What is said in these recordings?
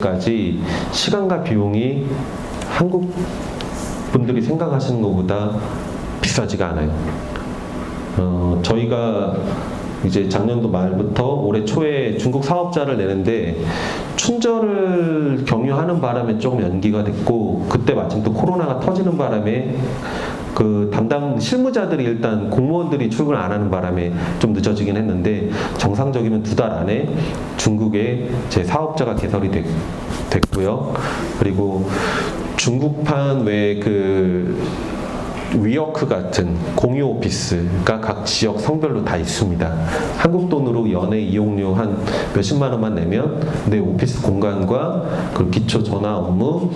까지 시간과 비용이 한국 분들이 생각하시는 것보다 비싸지가 않아요. 저희가 이제 작년도 말부터 올해 초에 중국 사업자를 내는데 춘절을 경유하는 바람에 조금 연기가 됐고, 그때 마침 또 코로나가 터지는 바람에 그 담당 실무자들이 일단 공무원들이 출근 안 하는 바람에 좀 늦어지긴 했는데, 정상적이면 2달 안에 중국에 제 사업자가 개설이 됐고요. 그리고 중국판 외에 그 위워크 같은 공유 오피스가 각 지역 성별로 다 있습니다. 한국 돈으로 연애 이용료 한 몇십만 원만 내면 내 오피스 공간과 그 기초 전화 업무,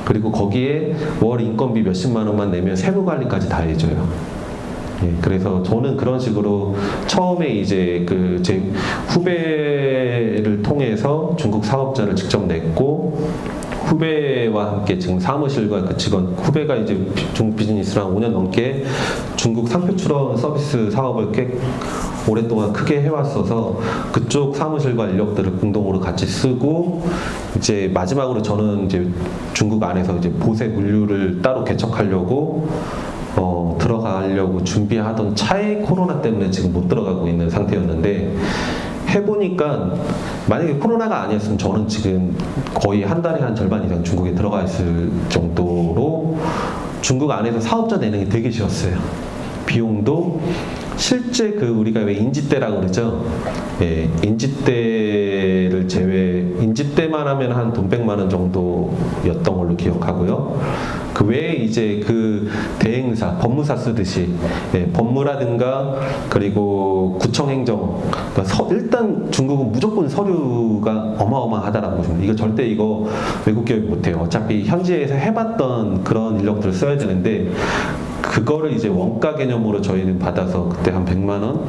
그리고 거기에 월 인건비 몇십만 원만 내면 세무 관리까지 다 해줘요. 예, 그래서 저는 그런 식으로 처음에 이제 그 제 후배를 통해서 중국 사업자를 직접 냈고, 후배와 함께 지금 사무실과 그 직원, 후배가 이제 중국 비즈니스를 한 5년 넘게 중국 상표 출원 서비스 사업을 꽤 오랫동안 크게 해왔어서 그쪽 사무실과 인력들을 공동으로 같이 쓰고, 이제 마지막으로 저는 이제 중국 안에서 이제 보세 물류를 따로 개척하려고 들어가려고 준비하던 차에 코로나 때문에 지금 못 들어가고 있는 상태였는데, 해보니까 만약에 코로나가 아니었으면 저는 지금 거의 한 달에 한 절반 이상 중국에 들어가 있을 정도로 중국 안에서 사업자 내는 게 되게 쉬웠어요. 비용도 실제 그 우리가 왜 인지대라고 그러죠? 예, 인지대를 인지대만 하면 한 돈 100만 원 정도였던 걸로 기억하고요. 그 외에 이제 그 대행사, 법무사 쓰듯이, 예, 법무라든가 그리고 구청행정, 그러니까 일단 중국은 무조건 서류가 어마어마하다라고 보시면, 이거 절대 이거 외국 기업이 못해요. 어차피 현지에서 해봤던 그런 인력들을 써야 되는데, 그거를 이제 원가 개념으로 저희는 받아서 그때 한 100만 원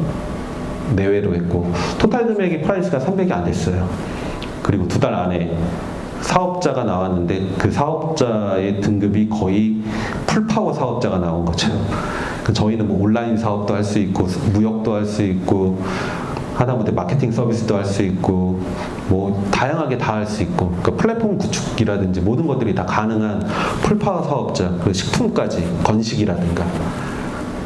내외로 했고, 토탈 금액이 프라이스가 300이 안 됐어요. 그리고 2달 안에 사업자가 나왔는데 그 사업자의 등급이 거의 풀파워 사업자가 나온 거죠. 저희는 뭐 온라인 사업도 할 수 있고, 무역도 할 수 있고, 하다못해 마케팅 서비스도 할 수 있고, 뭐 다양하게 다 할 수 있고, 그러니까 플랫폼 구축이라든지 모든 것들이 다 가능한 풀파워 사업자, 그리고 식품까지, 건식이라든가.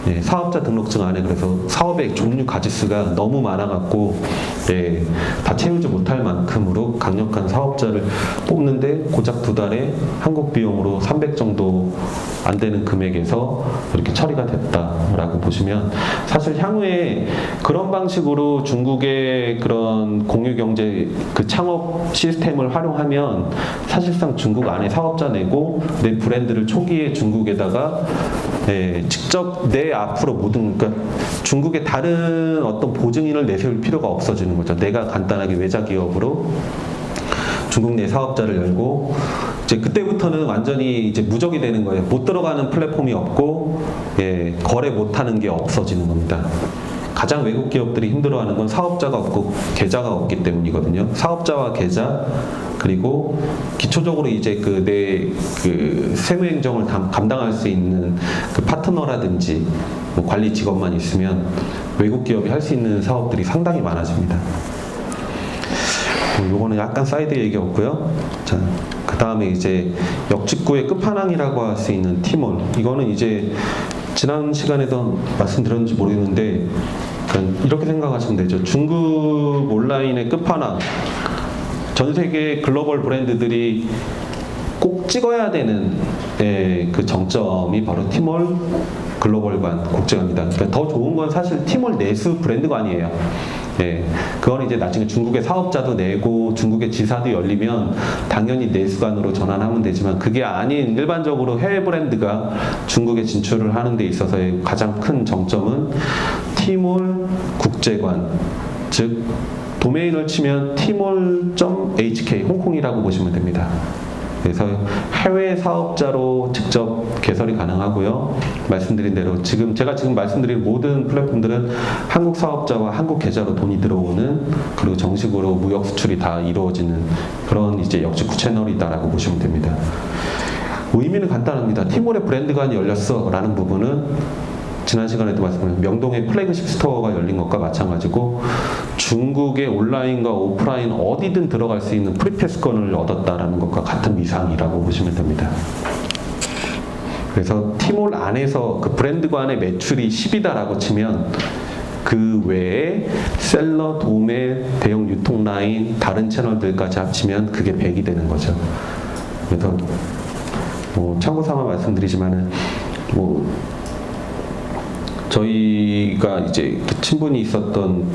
예, 사업자 등록증 안에 그래서 사업의 종류 가지수가 너무 많아갖고, 예, 다 채우지 못할 만큼으로 강력한 사업자를 뽑는데 고작 2달에 한국 비용으로 300 정도 안 되는 금액에서 이렇게 처리가 됐다라고 보시면, 사실 향후에 그런 방식으로 중국의 그런 공유경제 그 창업 시스템을 활용하면 사실상 중국 안에 사업자 내고 내 브랜드를 초기에 중국에다가, 예, 직접 내 앞으로 모든, 그러니까 중국의 다른 어떤 보증인을 내세울 필요가 없어지는 거죠. 내가 간단하게 외자 기업으로 중국 내 사업자를 열고, 이제 그때부터는 완전히 이제 무적이 되는 거예요. 못 들어가는 플랫폼이 없고, 예, 거래 못하는 게 없어지는 겁니다. 가장 외국 기업들이 힘들어하는 건 사업자가 없고 계좌가 없기 때문이거든요. 사업자와 계좌, 그리고 기초적으로 이제 내 세무행정을 감당할 수 있는 그 파트너라든지 뭐 관리 직원만 있으면 외국 기업이 할 수 있는 사업들이 상당히 많아집니다. 요거는 약간 사이드 얘기였고요. 자, 그 다음에 이제 역직구의 끝판왕이라고 할 수 있는 티몰. 이거는 이제 지난 시간에도 말씀드렸는지 모르겠는데, 이렇게 생각하시면 되죠. 중국 온라인의 끝판왕. 전 세계 글로벌 브랜드들이 꼭 찍어야 되는, 예, 그 정점이 바로 티몰 글로벌관 국제관입니다. 그러니까 더 좋은 건 사실 티몰 내수 브랜드가 아니에요. 예, 그건 이제 나중에 중국의 사업자도 내고 중국의 지사도 열리면 당연히 내수관으로 전환하면 되지만, 그게 아닌 일반적으로 해외 브랜드가 중국에 진출을 하는 데 있어서의 가장 큰 정점은 티몰 국제관, 즉 도메인을 치면 tmall.hk, 홍콩이라고 보시면 됩니다. 그래서 해외 사업자로 직접 개설이 가능하고요. 말씀드린 대로 제가 지금 말씀드린 모든 플랫폼들은 한국 사업자와 한국 계좌로 돈이 들어오는, 그리고 정식으로 무역 수출이 다 이루어지는 그런 이제 역직구 채널이다라고 보시면 됩니다. 의미는 간단합니다. 티몰의 브랜드관이 열렸어 라는 부분은 지난 시간에도 말씀드린 명동에 플래그십 스토어가 열린 것과 마찬가지고 중국의 온라인과 오프라인 어디든 들어갈 수 있는 프리패스권을 얻었다라는 것과 같은 위상이라고 보시면 됩니다. 그래서 티몰 안에서 그 브랜드관의 매출이 10이다라고 치면 그 외에 셀러, 도매, 대형 유통 라인, 다른 채널들까지 합치면 그게 100이 되는 거죠. 그래서 뭐 참고삼아 말씀드리지만은 뭐 저희가 이제 그 친분이 있었던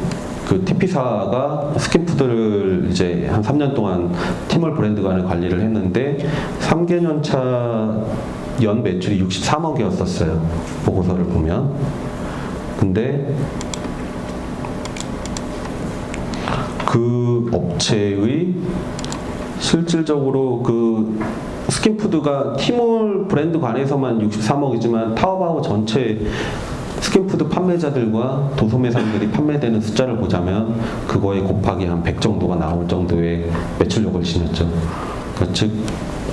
그 TP사가 스킨푸드를 이제 한 3년 동안 티몰 브랜드관을 관리를 했는데 3개년 차 연 매출이 63억이었었어요. 보고서를 보면. 근데 그 업체의 실질적으로 그 스킨푸드가 티몰 브랜드관에서만 63억이지만 타오바오 전체 스킨푸드 판매자들과 도소매상들이 판매되는 숫자를 보자면 그거에 곱하기 한 100 정도가 나올 정도의 매출력을 지녔죠. 그러니까 즉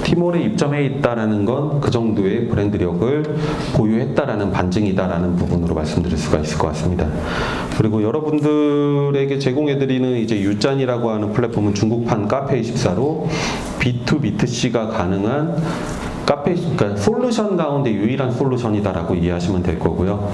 티몰에 입점해 있다라는 건 그 정도의 브랜드력을 보유했다라는 반증이다라는 부분으로 말씀드릴 수가 있을 것 같습니다. 그리고 여러분들에게 제공해드리는 이제 유짠이라고 하는 플랫폼은 중국판 카페24로 B2B2C가 가능한 카페, 그러니까 솔루션 가운데 유일한 솔루션이다라고 이해하시면 될 거고요.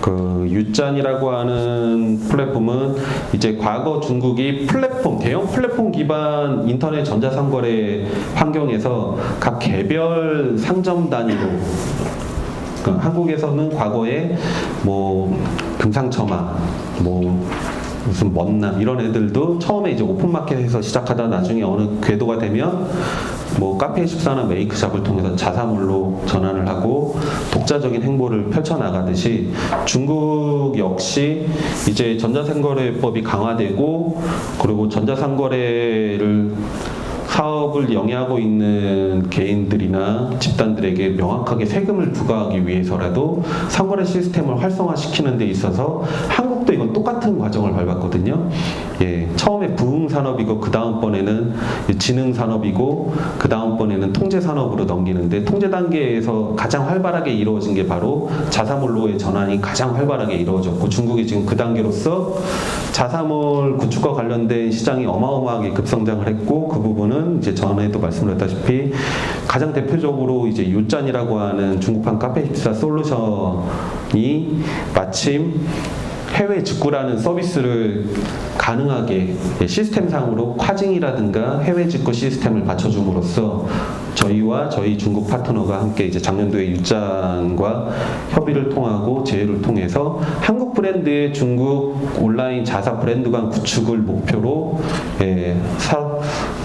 그 유짠이라고 하는 플랫폼은 이제 과거 중국이 플랫폼, 대형 플랫폼 기반 인터넷 전자상거래 환경에서 각 개별 상점 단위로 그러니까 한국에서는 과거에 뭐 금상첨화, 뭐 무슨 먼남 이런 애들도 처음에 이제 오픈마켓에서 시작하다 나중에 어느 궤도가 되면 뭐 카페24나 메이크샵을 통해서 자사몰로 전환을 하고 독자적인 행보를 펼쳐나가듯이 중국 역시 이제 전자상거래법이 강화되고 그리고 전자상거래를 사업을 영위하고 있는 개인들이나 집단들에게 명확하게 세금을 부과하기 위해서라도 상거래 시스템을 활성화시키는 데 있어서 한국도 이건 똑같은 과정을 밟았거든요. 예, 처음에 부흥산업이고 그 다음번에는 지능산업이고 그 다음번에는 통제산업으로 넘기는데 통제 단계에서 가장 활발하게 이루어진 게 바로 자사몰로의 전환이 가장 활발하게 이루어졌고 중국이 지금 그 단계로서 자사몰 구축과 관련된 시장이 어마어마하게 급성장을 했고 그 부분은 이제 전에도 말씀드렸다시피 가장 대표적으로 이제 유짠이라고 하는 중국판 카페24 솔루션이 마침 해외 직구라는 서비스를 가능하게 시스템상으로跨境이라든가 해외 직구 시스템을 받쳐줌으로써 저희와 저희 중국 파트너가 함께 이제 작년도에 유짠과 협의를 통하고 제휴를 통해서 한국 브랜드의 중국 온라인 자사 브랜드관 구축을 목표로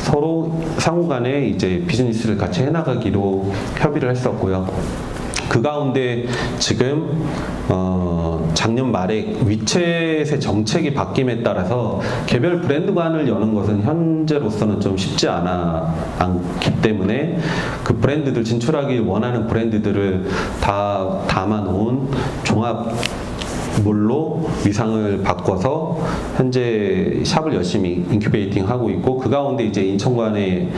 서로 상호간에 이제 비즈니스를 같이 해나가기로 협의를 했었고요. 그 가운데 지금 작년 말에 위챗의 정책이 바뀜에 따라서 개별 브랜드관을 여는 것은 현재로서는 좀 쉽지 않기 때문에 그 브랜드들 진출하기 원하는 브랜드들을 다 담아놓은 종합 몰로 위상을 바꿔서 현재 샵을 열심히 인큐베이팅 하고 있고 그 가운데 이제 인천관에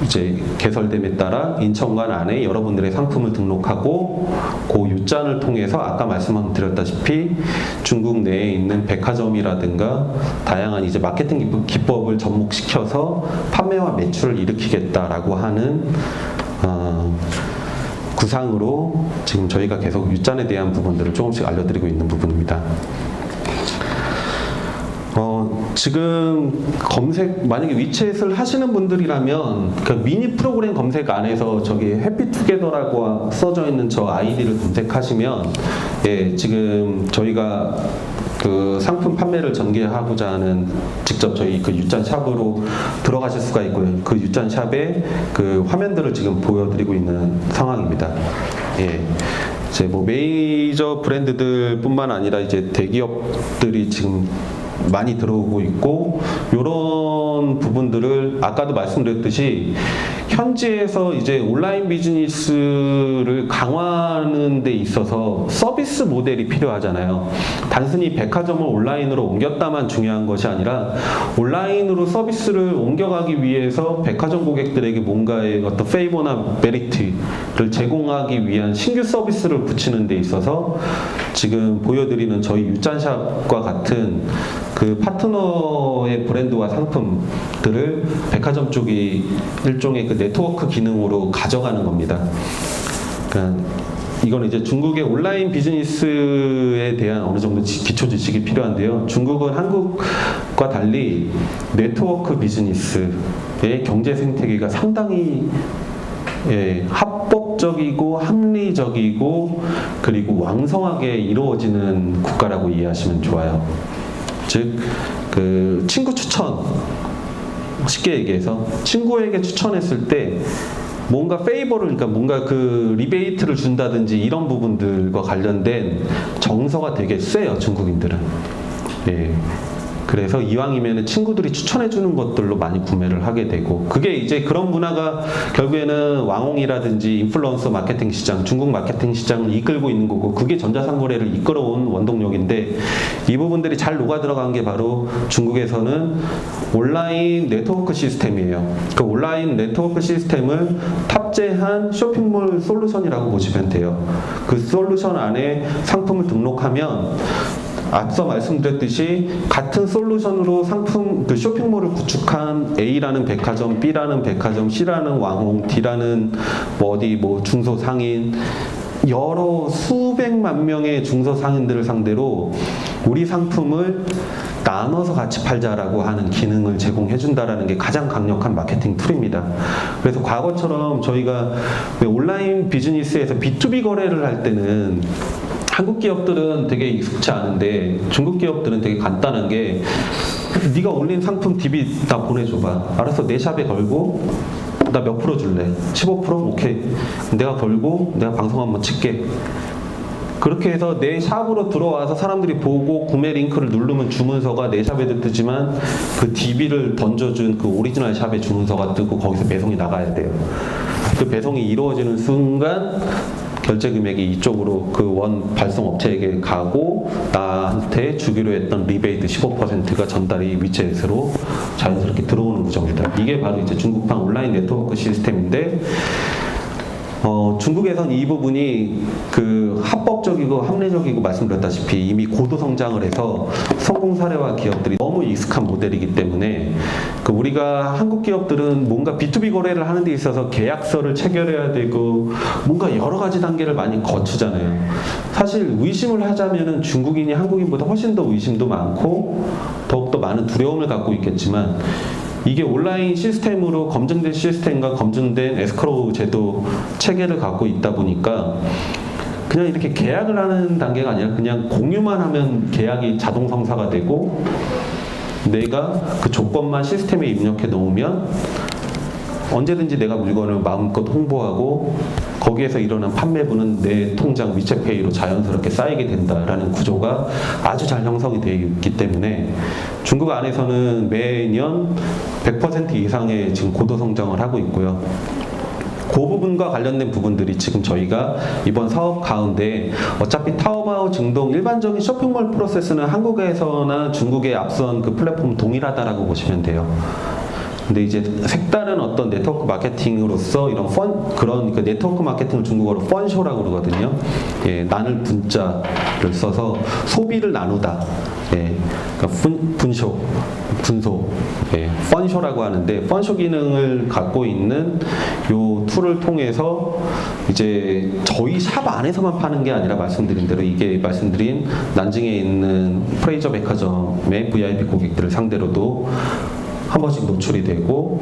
이제 개설됨에 따라 인천관 안에 여러분들의 상품을 등록하고 그 유짠을 통해서 아까 말씀드렸다시피 중국 내에 있는 백화점이라든가 다양한 이제 마케팅 기법을 접목시켜서 판매와 매출을 일으키겠다라고 하는 구상으로 지금 저희가 계속 유짠에 대한 부분들을 조금씩 알려드리고 있는 부분입니다. 지금 검색 만약에 위챗을 하시는 분들이라면 그 미니 프로그램 검색 안에서 저기 해피투게더라고 써져 있는 저 아이디를 검색하시면 예, 지금 저희가 그 상품 판매를 전개하고자 하는 직접 저희 그 유짠 샵으로 들어가실 수가 있고요. 그 유짠 샵의 그 화면들을 지금 보여드리고 있는 상황입니다. 예. 이제 뭐 메이저 브랜드들뿐만 아니라 이제 대기업들이 지금 많이 들어오고 있고 이런 이런 부분들을 아까도 말씀드렸듯이 현지에서 이제 온라인 비즈니스를 강화하는 데 있어서 서비스 모델이 필요하잖아요. 단순히 백화점을 온라인으로 옮겼다만 중요한 것이 아니라 온라인으로 서비스를 옮겨가기 위해서 백화점 고객들에게 뭔가의 어떤 페이버나 메리트를 제공하기 위한 신규 서비스를 붙이는 데 있어서 지금 보여드리는 저희 유짠샵과 같은 그 파트너의 브랜드와 상품들을 백화점 쪽이 일종의 그 네트워크 기능으로 가져가는 겁니다. 그러니까 이건 이제 중국의 온라인 비즈니스에 대한 어느 정도 기초 지식이 필요한데요. 중국은 한국과 달리 네트워크 비즈니스의 경제 생태계가 상당히 합법적이고 합리적이고 그리고 왕성하게 이루어지는 국가라고 이해하시면 좋아요. 즉, 그 친구 추천, 쉽게 얘기해서 친구에게 추천했을 때 뭔가 페이버를, 그러니까 뭔가 그 리베이트를 준다든지 이런 부분들과 관련된 정서가 되게 세요, 중국인들은. 예. 그래서 이왕이면 친구들이 추천해주는 것들로 많이 구매를 하게 되고, 그게 이제 그런 문화가 결국에는 왕홍이라든지 인플루언서 마케팅 시장, 중국 마케팅 시장을 이끌고 있는 거고, 그게 전자상거래를 이끌어온 원동력인데, 이 부분들이 잘 녹아들어간 게 바로 중국에서는 온라인 네트워크 시스템이에요. 그 온라인 네트워크 시스템을 탑재한 쇼핑몰 솔루션이라고 보시면 돼요. 그 솔루션 안에 상품을 등록하면 앞서 말씀드렸듯이 같은 솔루션으로 상품 그 쇼핑몰을 구축한 A라는 백화점, B라는 백화점, C라는 왕홍, D라는 뭐 어디 뭐 중소상인 여러 수백만 명의 중소상인들을 상대로 우리 상품을 나눠서 같이 팔자라고 하는 기능을 제공해준다라는 게 가장 강력한 마케팅 툴입니다. 그래서 과거처럼 저희가 온라인 비즈니스에서 B2B 거래를 할 때는 한국 기업들은 되게 익숙치 않은데 중국 기업들은 되게 간단한 게 네가 올린 상품 DB 나 보내줘봐. 알았어, 내 샵에 걸고 나 몇 프로 줄래? 15%? 오케이. 내가 걸고 내가 방송 한번 칠게. 그렇게 해서 내 샵으로 들어와서 사람들이 보고 구매 링크를 누르면 주문서가 내 샵에도 뜨지만 그 DB를 던져준 그 오리지널 샵에 주문서가 뜨고 거기서 배송이 나가야 돼요. 그 배송이 이루어지는 순간 결제 금액이 이쪽으로 그 원 발송 업체에게 가고 나한테 주기로 했던 리베이트 15%가 전달이 위챗으로 자연스럽게 들어오는 구조입니다. 이게 바로 이제 중국판 온라인 네트워크 시스템인데 중국에선 이 부분이 그 합법적이고 합리적이고 말씀드렸다시피 이미 고도 성장을 해서 성공 사례와 기업들이 너무 익숙한 모델이기 때문에 그 우리가 한국 기업들은 뭔가 B2B 거래를 하는 데 있어서 계약서를 체결해야 되고 뭔가 여러 가지 단계를 많이 거치잖아요. 사실 의심을 하자면은 중국인이 한국인보다 훨씬 더 의심도 많고 더욱더 많은 두려움을 갖고 있겠지만 이게 온라인 시스템으로 검증된 시스템과 검증된 에스크로우 제도 체계를 갖고 있다 보니까 그냥 이렇게 계약을 하는 단계가 아니라 그냥 공유만 하면 계약이 자동 성사가 되고 내가 그 조건만 시스템에 입력해 놓으면 언제든지 내가 물건을 마음껏 홍보하고 거기에서 일어난 판매분은 내 통장 위챗페이로 자연스럽게 쌓이게 된다라는 구조가 아주 잘 형성이 되어 있기 때문에 중국 안에서는 매년 100% 이상의 지금 고도 성장을 하고 있고요. 그 부분과 관련된 부분들이 지금 저희가 이번 사업 가운데 어차피 타오바오 증동 일반적인 쇼핑몰 프로세스는 한국에서나 중국에 앞선 그 플랫폼 동일하다라고 보시면 돼요. 근데 이제 색다른 어떤 네트워크 마케팅으로서 이런 그런 그 네트워크 마케팅을 중국어로 펀쇼라고 그러거든요. 예, 나눌 분자를 써서 소비를 나누다. 예, 그러니까 분소, 예, 펀쇼라고 하는데 펀쇼 기능을 갖고 있는 요 툴을 통해서 이제 저희 샵 안에서만 파는 게 아니라 말씀드린 대로 이게 말씀드린 난징에 있는 프레이저 백화점의 VIP 고객들을 상대로도 한 번씩 노출이 되고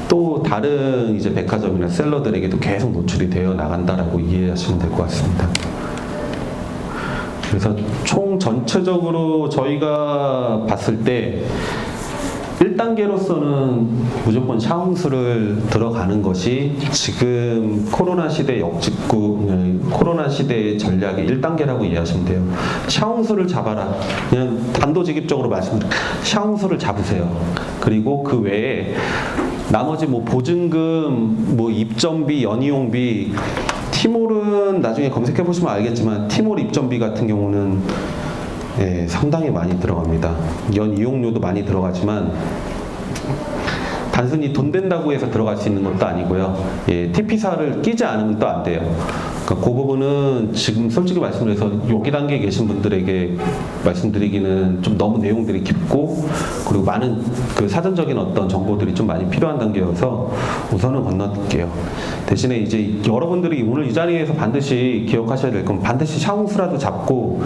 또 다른 이제 백화점이나 셀러들에게도 계속 노출이 되어 나간다라고 이해하시면 될 것 같습니다. 그래서 총 전체적으로 저희가 봤을 때 일단 1단계로서는 무조건 샤옹스를 들어가는 것이 지금 코로나 시대 코로나 시대의 전략의 1단계라고 이해하시면 돼요. 샤옹스를 잡아라. 그냥 단도직입적으로 말씀드릴게요. 샤옹스를 잡으세요. 그리고 그 외에 나머지 뭐 보증금, 뭐 입점비, 연이용비, 티몰은 나중에 검색해 보시면 알겠지만 티몰 입점비 같은 경우는 상당히 많이 들어갑니다. 연 이용료도 많이 들어가지만 단순히 돈 된다고 해서 들어갈 수 있는 것도 아니고요. TP사를 끼지 않으면 또 안 돼요. 그러니까 그 부분은 지금 솔직히 말씀드려서 여기 단계에 계신 분들에게 말씀드리기는 좀 너무 내용들이 깊고 그리고 많은 그 사전적인 어떤 정보들이 좀 많이 필요한 단계여서 우선은 건너뛸게요. 대신에 이제 여러분들이 오늘 이 자리에서 반드시 기억하셔야 될 건 반드시 샤옹스라도 잡고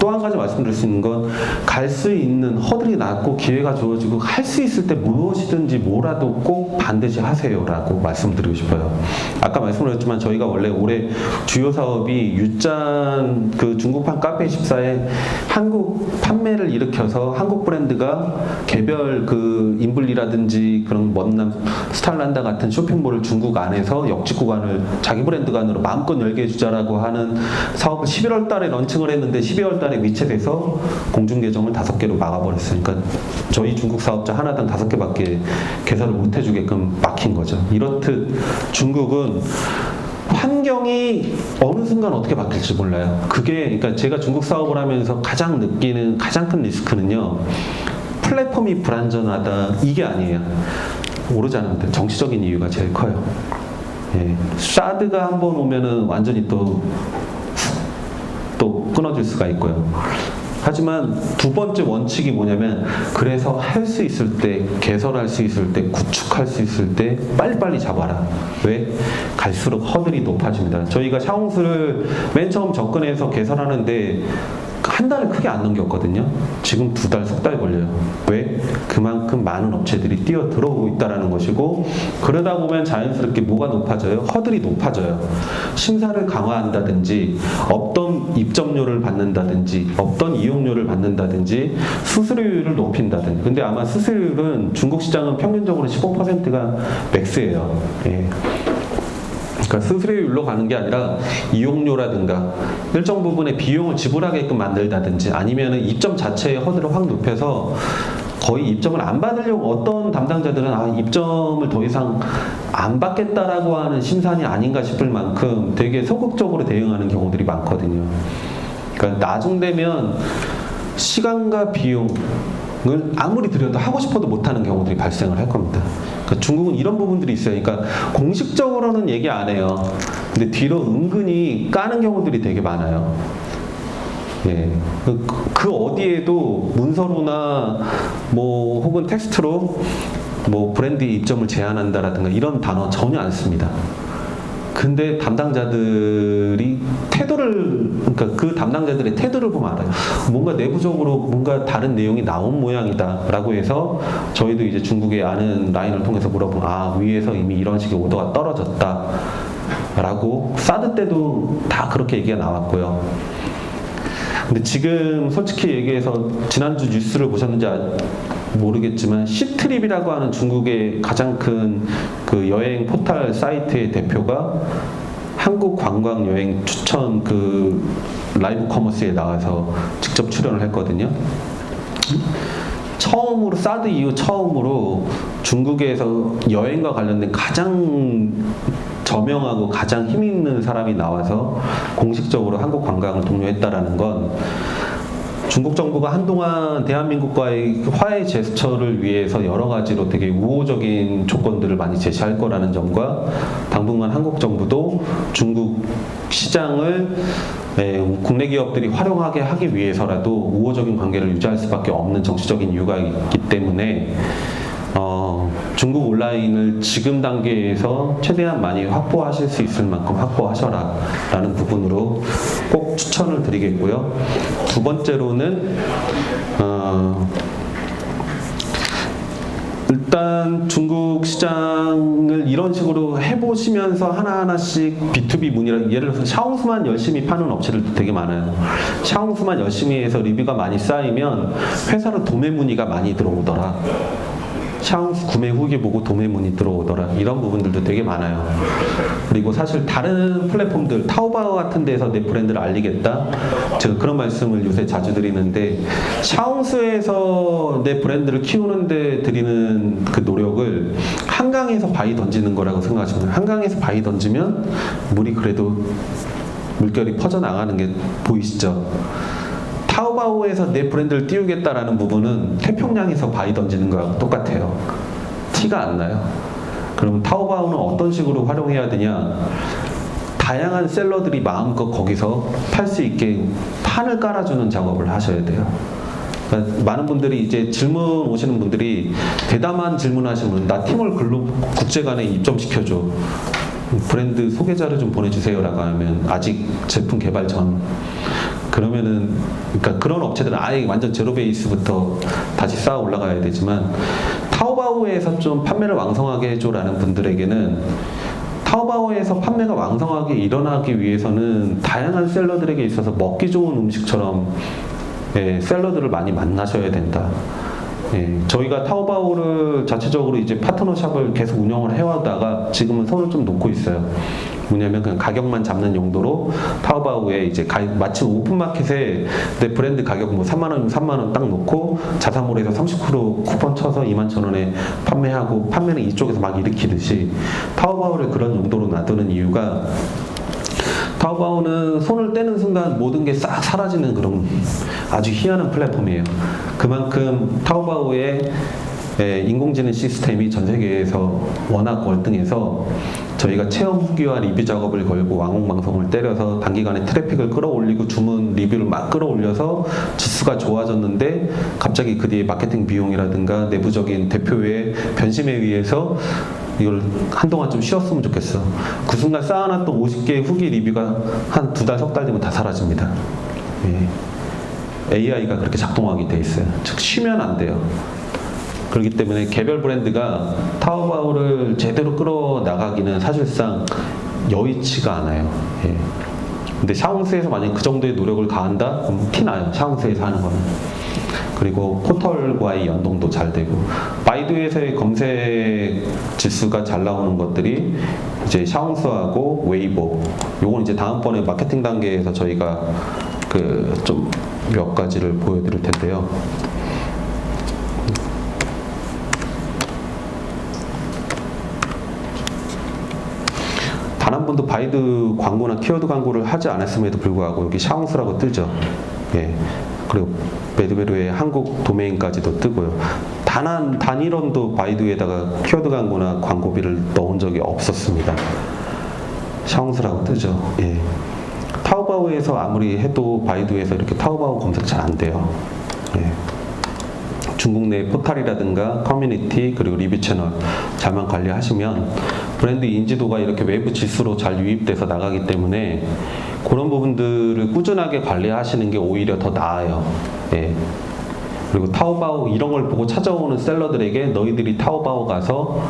또 한 가지 말씀드릴 수 있는 건 갈 수 있는 허들이 낮고 기회가 주어지고 할 수 있을 때 무엇이든지 뭐라도 꼭 반드시 하세요라고 말씀드리고 싶어요. 아까 말씀드렸지만 저희가 원래 올해 주요 사업이 유짠 그 중국판 카페24에 한국 판매를 일으켜서 한국 브랜드가 개별 그 인블리라든지 그런 먼남 스탈란다 같은 쇼핑몰을 중국 안에서 역직 구간을 자기 브랜드관으로 마음껏 열게 해주자라고 하는 사업을 11월 달에 런칭을 했는데 12월 달에 미챗에서 공중 계정을 5개로 막아버렸으니까 저희 중국 사업자 하나당 5개밖에 개설을 못 해주게끔 막힌 거죠. 이렇듯 중국은 환경이 어느 순간 어떻게 바뀔지 몰라요. 그러니까 제가 중국 사업을 하면서 가장 느끼는 가장 큰 리스크는요. 플랫폼이 불안전하다 이게 아니에요. 오르지 않는데 정치적인 이유가 제일 커요. 사드가 한번 오면은 완전히 또 끊어질 수가 있고요. 하지만 두 번째 원칙이 뭐냐면 그래서 할 수 있을 때, 개설할 수 있을 때, 구축할 수 있을 때 빨리빨리 잡아라. 왜? 갈수록 허들이 높아집니다. 저희가 샤옹스를 맨 처음 접근해서 개설하는데 한 달을 크게 안 넘겼거든요. 지금 2달, 3달 걸려요. 왜? 그만큼 많은 업체들이 뛰어 들어오고 있다는 것이고 그러다 보면 자연스럽게 뭐가 높아져요? 허들이 높아져요. 심사를 강화한다든지 없던 입점료를 받는다든지 없던 이용료를 받는다든지 수수료율을 높인다든지 근데 아마 수수료율은 중국 시장은 평균적으로 15%가 맥스예요. 그러니까 수수료율로 가는 게 아니라 이용료라든가 일정 부분의 비용을 지불하게끔 만들다든지 아니면 입점 자체의 허들을 확 높여서 거의 입점을 안 받으려고 어떤 담당자들은 입점을 더 이상 안 받겠다라고 하는 심산이 아닌가 싶을 만큼 되게 소극적으로 대응하는 경우들이 많거든요. 그러니까 나중 되면 시간과 비용을 아무리 들여도 하고 싶어도 못하는 경우들이 발생을 할 겁니다. 그러니까 중국은 이런 부분들이 있어요. 그러니까 공식적으로는 얘기 안 해요. 근데 뒤로 은근히 까는 경우들이 되게 많아요. 그 어디에도 문서로나 뭐 혹은 텍스트로 뭐 브랜드 입점을 제한한다라든가 이런 단어 전혀 안 씁니다. 근데 담당자들이 그러니까 그 담당자들의 태도를 보면 알아요. 뭔가 내부적으로 뭔가 다른 내용이 나온 모양이다라고 해서 저희도 이제 중국에 아는 라인을 통해서 물어보면 위에서 이미 이런 식의 오더가 떨어졌다라고 사드 때도 다 그렇게 얘기가 나왔고요. 근데 지금 솔직히 얘기해서 지난주 뉴스를 보셨는지 모르겠지만 시트립이라고 하는 중국의 가장 큰 그 여행 포털 사이트의 대표가 한국 관광 여행 추천 그 라이브 커머스에 나와서 직접 출연을 했거든요. 처음으로 사드 이후 처음으로 중국에서 여행과 관련된 가장 저명하고 가장 힘 있는 사람이 나와서 공식적으로 한국 관광을 독려했다라는 건 중국 정부가 한동안 대한민국과의 화해 제스처를 위해서 여러 가지로 되게 우호적인 조건들을 많이 제시할 거라는 점과 당분간 한국 정부도 중국 시장을 국내 기업들이 활용하게 하기 위해서라도 우호적인 관계를 유지할 수밖에 없는 정치적인 이유가 있기 때문에 중국 온라인을 지금 단계에서 최대한 많이 확보하실 수 있을 만큼 확보하셔라 라는 부분으로 꼭 추천을 드리겠고요. 두 번째로는 일단 중국 시장을 이런 식으로 해보시면서 하나하나씩 B2B 문의라 예를 들어서 샤옹스만 열심히 파는 업체들도 되게 많아요. 샤옹스만 열심히 해서 리뷰가 많이 쌓이면 회사로 도매 문의가 많이 들어오더라. 샤옹스 구매 후기 보고 도매 문의 들어오더라. 이런 부분들도 되게 많아요. 그리고 사실 다른 플랫폼들, 타오바오 같은 데서 내 브랜드를 알리겠다? 제가 그런 말씀을 요새 자주 드리는데, 샤옹스에서 내 브랜드를 키우는데 드리는 그 노력을 한강에서 바위 던지는 거라고 생각하시면 돼요. 한강에서 바위 던지면 물이 그래도 물결이 퍼져나가는 게 보이시죠? 타오바오에서 내 브랜드를 띄우겠다라는 부분은 태평양에서 바위 던지는 거하고 똑같아요. 티가 안 나요. 그럼 타오바오는 어떤 식으로 활용해야 되냐? 다양한 셀러들이 마음껏 거기서 팔 수 있게 판을 깔아주는 작업을 하셔야 돼요. 그러니까 많은 분들이 이제 질문 오시는 분들이 대담한 질문 하시는 분, 나 팀을 국제관에 입점시켜줘. 브랜드 소개자를 좀 보내주세요라고 하면 아직 제품 개발 전. 그러면은, 그러니까 그런 업체들은 아예 완전 제로 베이스부터 다시 쌓아 올라가야 되지만, 타오바오에서 좀 판매를 왕성하게 해줘라는 분들에게는, 타오바오에서 판매가 왕성하게 일어나기 위해서는 다양한 셀러들에게 있어서 먹기 좋은 음식처럼 셀러들을 많이 만나셔야 된다. 저희가 타오바오를 자체적으로 이제 파트너샵을 계속 운영을 해왔다가 지금은 손을 좀 놓고 있어요. 뭐냐면 그냥 가격만 잡는 용도로 타오바오에 이제 마침 오픈마켓에 내 브랜드 가격 뭐 3만원, 3만원 딱 놓고 자사몰에서 30% 쿠폰 쳐서 21,000원에 판매하고, 판매는 이쪽에서 막 일으키듯이 타오바오를 그런 용도로 놔두는 이유가, 타오바오는 손을 떼는 순간 모든 게 싹 사라지는 그런 아주 희한한 플랫폼이에요. 그만큼 타오바오의 인공지능 시스템이 전 세계에서 워낙 월등해서 저희가 체험 후기와 리뷰 작업을 걸고 왕홍방송을 때려서 단기간에 트래픽을 끌어올리고 주문 리뷰를 막 끌어올려서 지수가 좋아졌는데, 갑자기 그 뒤에 마케팅 비용이라든가 내부적인 대표의 변심에 의해서 이걸 한동안 좀 쉬었으면 좋겠어. 그 순간 쌓아놨던 50개의 후기 리뷰가 한 2달, 3달 되면 다 사라집니다. AI가 그렇게 작동하게 돼 있어요. 즉 쉬면 안 돼요. 그렇기 때문에 개별 브랜드가 타오바오를 제대로 끌어나가기는 사실상 여의치가 않아요. 근데 샤옹스에서 만약 그 정도의 노력을 가한다? 그럼 티나요. 샤옹스에서 하는 거는. 그리고 포털과의 연동도 잘 되고, 바이두에서의 검색 지수가 잘 나오는 것들이 이제 샤옹스하고 웨이보, 요건 이제 다음번에 마케팅 단계에서 저희가 그 좀 몇 가지를 보여드릴 텐데요. 단 한 번도 바이두 광고나 키워드 광고를 하지 않았음에도 불구하고 여기 샤옹스라고 뜨죠. 그리고 매드베르의 한국 도메인까지도 뜨고요. 단 1원도 바이두에다가 키워드 광고나 광고비를 넣은 적이 없었습니다. 샤옹스라고 뜨죠. 타오바오에서 아무리 해도 바이두에서 이렇게 타오바오 검색 잘 안 돼요. 중국 내 포털이라든가 커뮤니티 그리고 리뷰 채널 잘만 관리하시면 브랜드 인지도가 이렇게 외부 지수로 잘 유입돼서 나가기 때문에 그런 부분들을 꾸준하게 관리하시는 게 오히려 더 나아요. 그리고 타오바오 이런 걸 보고 찾아오는 셀러들에게 너희들이 타오바오 가서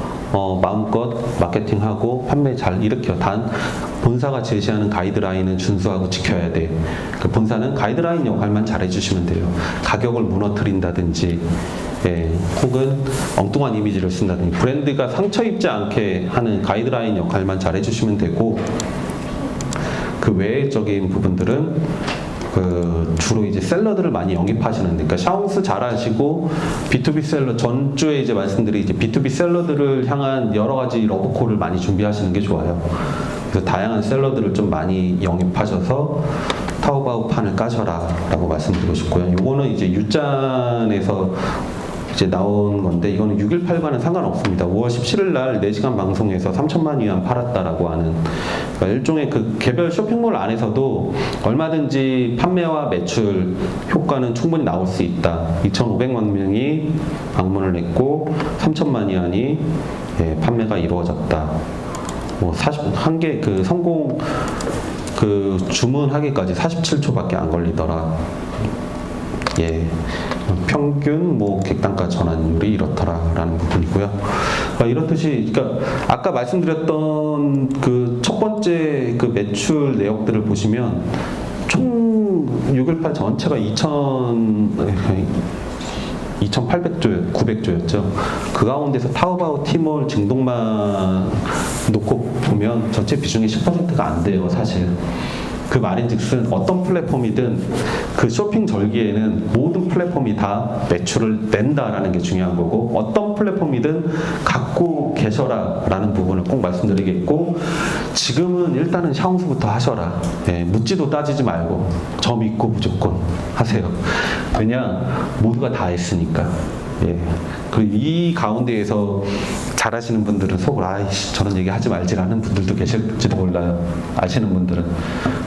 마음껏 마케팅하고 판매 잘 일으켜. 단 본사가 제시하는 가이드라인은 준수하고 지켜야 돼. 그 본사는 가이드라인 역할만 잘 해주시면 돼요. 가격을 무너뜨린다든지 혹은 엉뚱한 이미지를 쓴다든지 브랜드가 상처 입지 않게 하는 가이드라인 역할만 잘 해주시면 되고, 그 외적인 부분들은 주로 이제 셀러들을 많이 영입하시는데, 그러니까 샤옹스 잘하시고 B2B 셀러, 전주에 이제 말씀드린 이제 B2B 셀러들을 향한 여러 가지 러브콜을 많이 준비하시는 게 좋아요. 그래서 다양한 셀러들을 좀 많이 영입하셔서 타오바오 판을 까셔라 라고 말씀드리고 싶고요. 요거는 이제 유짠에서 이제 나온 건데, 이거는 618과는 상관없습니다. 5월 17일 날 4시간 방송에서 3천만 위안 팔았다라고 하는, 그러니까 일종의 그 개별 쇼핑몰 안에서도 얼마든지 판매와 매출 효과는 충분히 나올 수 있다. 2,500만 명이 방문을 했고 3천만 위안이 판매가 이루어졌다. 뭐 41개 그 성공 그 주문하기까지 47초밖에 안 걸리더라. 평균 뭐 객단가 전환율이 이렇더라라는 부분이고요. 그러니까 이렇듯이, 그러니까 아까 말씀드렸던 그 첫 번째 그 매출 내역들을 보시면 총 618 전체가 2,800조, 900조였죠. 그 가운데서 타오바오, 티몰, 징동만 놓고 보면 전체 비중이 10%가 안 돼요, 사실. 그 말인즉슨 어떤 플랫폼이든 그 쇼핑 절기에는 모든 플랫폼이 다 매출을 낸다라는 게 중요한 거고, 어떤 플랫폼이든 갖고 계셔라라는 부분을 꼭 말씀드리겠고, 지금은 일단은 샤옹수부터 하셔라. 예, 묻지도 따지지 말고 저 믿고 무조건 하세요. 왜냐, 모두가 다 했으니까. 예. 그리고 이 가운데에서 잘하시는 분들은 속으로 아이씨 저런 얘기 하지 말지라는 분들도 계실지도 몰라요. 아시는 분들은.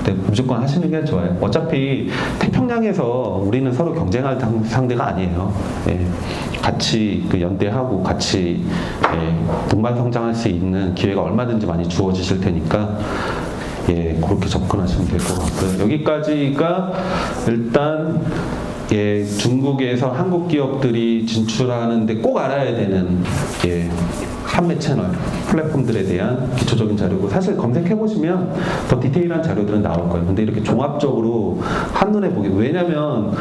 근데 무조건 하시는 게 좋아요. 어차피 태평양에서 우리는 서로 경쟁할 상대가 아니에요. 예. 같이 그 연대하고 같이 동반 성장할 수 있는 기회가 얼마든지 많이 주어지실 테니까 예, 그렇게 접근하시면 될 것 같고요. 여기까지가 일단 중국에서 한국 기업들이 진출하는데 꼭 알아야 되는 판매 채널, 플랫폼들에 대한 기초적인 자료고, 사실 검색해보시면 더 디테일한 자료들은 나올 거예요. 근데 이렇게 종합적으로 한눈에 보기, 왜냐면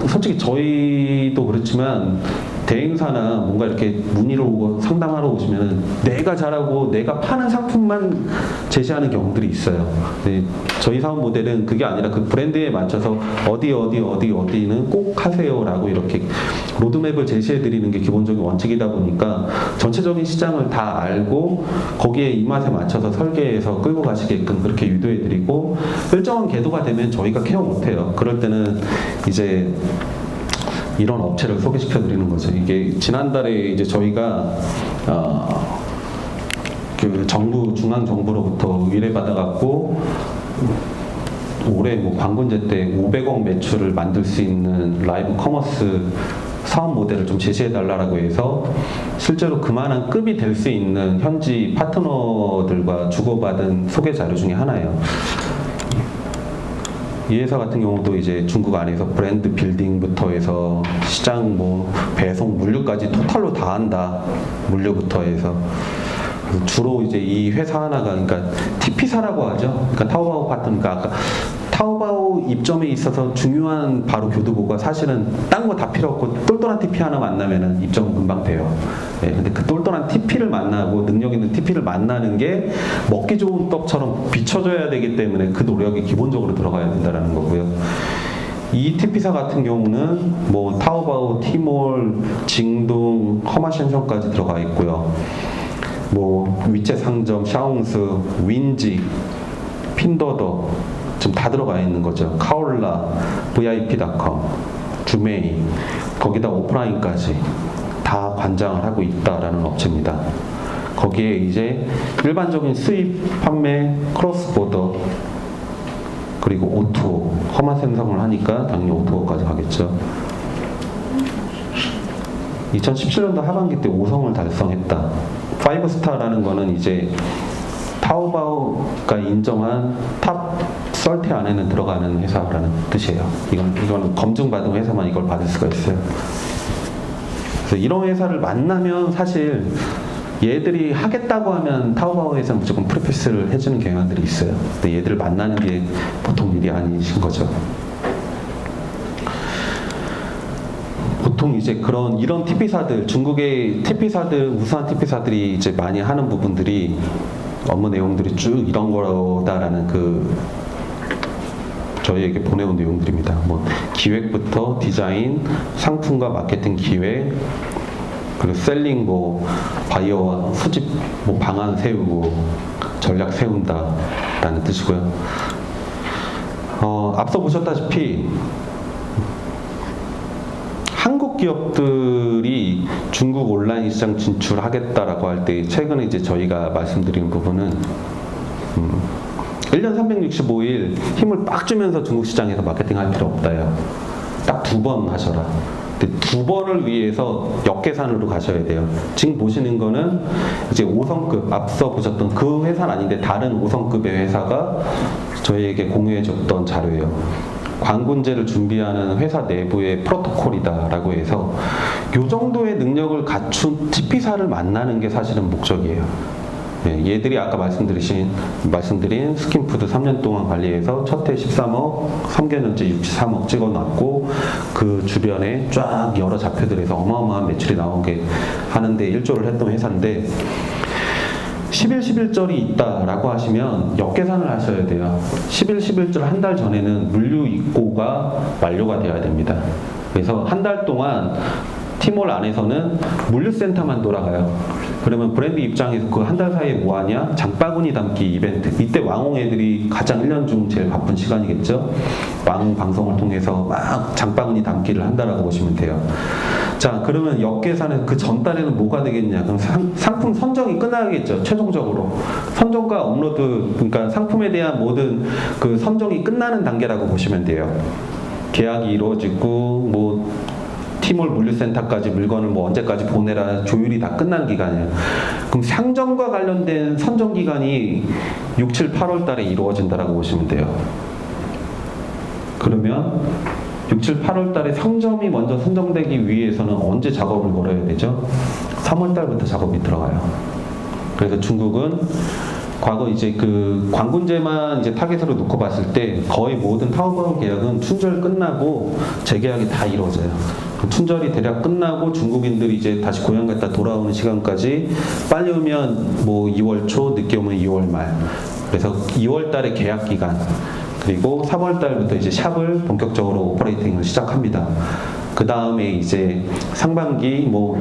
솔직히 저희도 그렇지만 대행사나 뭔가 이렇게 문의를 오고 상담하러 오시면 내가 잘하고 내가 파는 상품만 제시하는 경우들이 있어요. 근데 저희 사업 모델은 그게 아니라 그 브랜드에 맞춰서 어디는 꼭 하세요라고 이렇게 로드맵을 제시해 드리는 게 기본적인 원칙이다 보니까 전체적인 시장을 다 알고 거기에 입맛에 맞춰서 설계해서 끌고 가시게끔 그렇게 유도해 드리고, 일정한 궤도가 되면 저희가 케어 못 해요. 그럴 때는 이제 이런 업체를 소개시켜 드리는 거죠. 이게 지난달에 이제 저희가 그 정부, 중앙 정부로부터 의뢰받아 갖고 올해 뭐 광군제 때 500억 매출을 만들 수 있는 라이브 커머스 사업 모델을 좀 제시해 달라고 해서 실제로 그만한 급이 될 수 있는 현지 파트너들과 주고받은 소개 자료 중에 하나예요. 이 회사 같은 경우도 이제 중국 안에서 브랜드 빌딩부터 해서 시장, 뭐 배송, 물류까지 토탈로 다 한다. 물류부터 해서. 주로 이제 이 회사 하나가, 그러니까 TP사라고 하죠. 그러니까 타오바오 파트너가 아까 타오바오 입점에 있어서 중요한 바로 교두보가 사실은 딴 거 다 필요 없고 똘똘한 TP 하나 만나면은 입점은 금방 돼요. 예, 근데 그 똘똘한 TP를 만나고 능력 있는 TP를 만나는 게 먹기 좋은 떡처럼 비춰줘야 되기 때문에 그 노력이 기본적으로 들어가야 된다는 거고요. 이 TP사 같은 경우는 뭐 타오바오, 티몰, 징동, 허마셴셩까지 들어가 있고요. 뭐 위챗 상점, 샤옹스, 윈지, 핀더더 지금 다 들어가 있는 거죠. 카올라, VIP.com, 주메이, 거기다 오프라인까지 다 관장을 하고 있다라는 업체입니다. 거기에 이제 일반적인 수입, 판매, 크로스보더, 그리고 O2O, 험한 생성을 하니까 당연히 O2O까지 가겠죠. 2017년도 하반기 때 5성을 달성했다. 5스타라는 거는 이제 타오바오가 인정한 탑 30 안에는 들어가는 회사라는 뜻이에요. 이건 검증받은 회사만 이걸 받을 수가 있어요. 그래서 이런 회사를 만나면 사실 얘들이 하겠다고 하면 타오바오에서 무조건 프리패스를 해주는 경향들이 있어요. 근데 얘들을 만나는 게 보통 일이 아니신 거죠. 보통 이제 이런 TP사들, 중국의 TP사들, 우수한 TP사들이 이제 많이 하는 부분들이 업무 내용들이 쭉 이런 거다라는 저희에게 보내온 내용들입니다. 뭐 기획부터 디자인, 상품과 마케팅 기획, 그리고 셀링, 뭐 바이어와 수집, 뭐 방안 세우고 전략 세운다라는 뜻이고요. 앞서 보셨다시피 한국 기업들이 중국 온라인 시장 진출하겠다라고 할 때 최근에 이제 저희가 말씀드린 부분은 1년 365일 힘을 빡 주면서 중국 시장에서 마케팅 할 필요 없다요. 딱 2번 하셔라. 근데 2번을 위해서 역계산으로 가셔야 돼요. 지금 보시는 거는 이제 5성급, 앞서 보셨던 그 회사는 아닌데 다른 5성급의 회사가 저희에게 공유해 줬던 자료예요. 광군제를 준비하는 회사 내부의 프로토콜이다라고 해서 이 정도의 능력을 갖춘 TP사를 만나는 게 사실은 목적이에요. 얘들이 아까 말씀드린 스킨푸드 3년 동안 관리해서 첫해 13억, 3개년째 63억 찍어놨고 그 주변에 쫙 여러 자표들에서 어마어마한 매출이 나오게 하는데 일조를 했던 회사인데 10일, 11절이 있다라고 하시면 역계산을 하셔야 돼요. 10일, 11절 한 달 전에는 물류 입고가 완료가 되어야 됩니다. 그래서 한 달 동안 티몰 안에서는 물류센터만 돌아가요. 그러면 브랜드 입장에서 그 한 달 사이에 뭐 하냐? 장바구니 담기 이벤트. 이때 왕홍 애들이 가장 1년 중 제일 바쁜 시간이겠죠? 왕홍 방송을 통해서 막 장바구니 담기를 한다라고 보시면 돼요. 자, 그러면 역계산에 그 전달에는 뭐가 되겠냐? 그럼 상품 선정이 끝나겠죠, 최종적으로. 선정과 업로드, 그러니까 상품에 대한 모든 그 선정이 끝나는 단계라고 보시면 돼요. 계약이 이루어지고, 뭐, 티몰 물류센터까지 물건을 뭐 언제까지 보내라 조율이 다 끝난 기간이에요. 그럼 상점과 관련된 선정 기간이 6, 7, 8월 달에 이루어진다라고 보시면 돼요. 그러면 6, 7, 8월 달에 상점이 먼저 선정되기 위해서는 언제 작업을 걸어야 되죠? 3월 달부터 작업이 들어가요. 그래서 중국은 과거 이제 그 광군제만 이제 타겟으로 놓고 봤을 때 거의 모든 타오바오 계약은 춘절 끝나고 재계약이 다 이루어져요. 춘절이 대략 끝나고 중국인들이 이제 다시 고향 갔다 돌아오는 시간까지 빨리 오면 뭐 2월 초, 늦게 오면 2월 말. 그래서 2월 달에 계약 기간. 그리고 3월 달부터 이제 샵을 본격적으로 오퍼레이팅을 시작합니다. 그 다음에 이제 상반기 뭐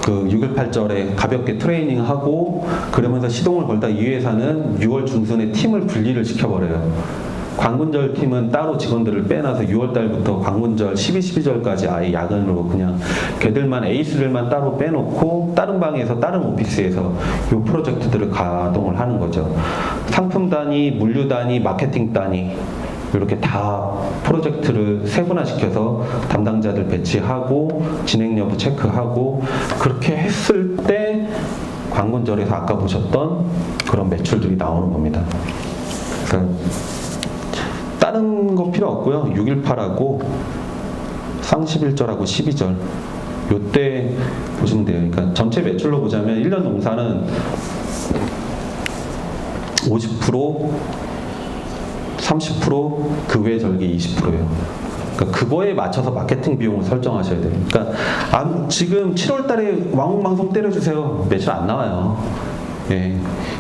그 6.18절에 가볍게 트레이닝하고 그러면서 시동을 걸다 이 회사는 6월 중순에 팀을 분리를 시켜버려요. 광군절 팀은 따로 직원들을 빼놔서 6월 달부터 광군절 12, 12절까지 아예 야근으로 그냥 걔들만 에이스들만 따로 빼놓고 다른 방에서 다른 오피스에서 이 프로젝트들을 가동을 하는 거죠. 상품 단위, 물류 단위, 마케팅 단위 이렇게 다 프로젝트를 세분화시켜서 담당자들 배치하고 진행 여부 체크하고 그렇게 했을 때 광군절에서 아까 보셨던 그런 매출들이 나오는 겁니다. 그러니까 다른 거 필요 없고요. 6.18하고 쌍11절하고 12절 요때 보시면 돼요. 그러니까 전체 매출로 보자면 1년 농사는 50%, 30%, 그 외 절기 20%예요. 그러니까 그거에 맞춰서 마케팅 비용을 설정하셔야 돼요. 그러니까 지금 7월 달에 왕홍 방송 때려주세요. 매출 안 나와요. 예.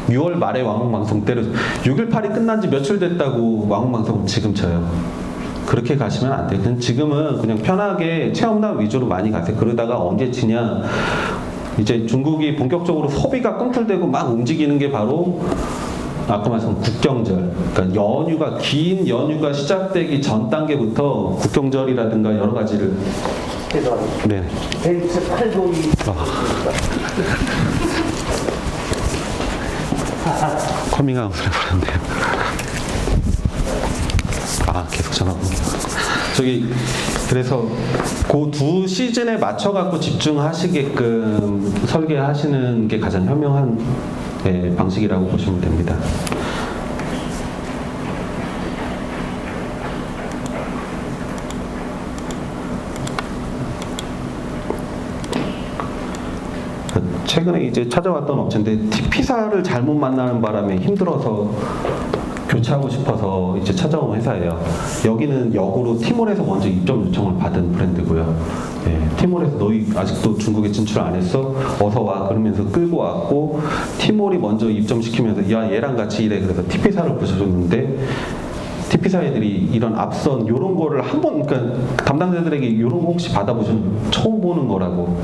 6월 말에 왕홍 방송 때려주세요. 6.18이 끝난 지 며칠 됐다고 왕홍 방송 지금 쳐요. 그렇게 가시면 안 돼요. 지금은 그냥 편하게 체험단 위주로 많이 가세요. 그러다가 언제 치냐? 이제 중국이 본격적으로 소비가 꿈틀대고 막 움직이는 게 바로 아까 말씀한 국경절, 그러니까 연휴가 긴 연휴가 시작되기 전 단계부터 국경절이라든가 여러 가지를 죄송합니다. 네. 벤츠 8돈이 커밍아웃을 해버렸네요. 아 계속 전화가 저기 그래서 그 두 시즌에 맞춰 갖고 집중하시게끔 설계하시는 게 가장 현명한 방식이라고 보시면 됩니다. 최근에 이제 찾아왔던 업체인데 TP사를 잘못 만나는 바람에 힘들어서 교체하고 싶어서 이제 찾아온 회사예요. 여기는 역으로 티몰에서 먼저 입점 요청을 받은 브랜드고요. 티몰에서 너희 아직도 중국에 진출 안 했어? 어서 와 그러면서 끌고 왔고 티몰이 먼저 입점시키면서 야 얘랑 같이 일해 그래서 TP사를 부셔줬는데 TP사 애들이 이런 앞선 요런 거를 한번 그러니까 담당자들에게 요런 거 혹시 받아보시면 처음 보는 거라고.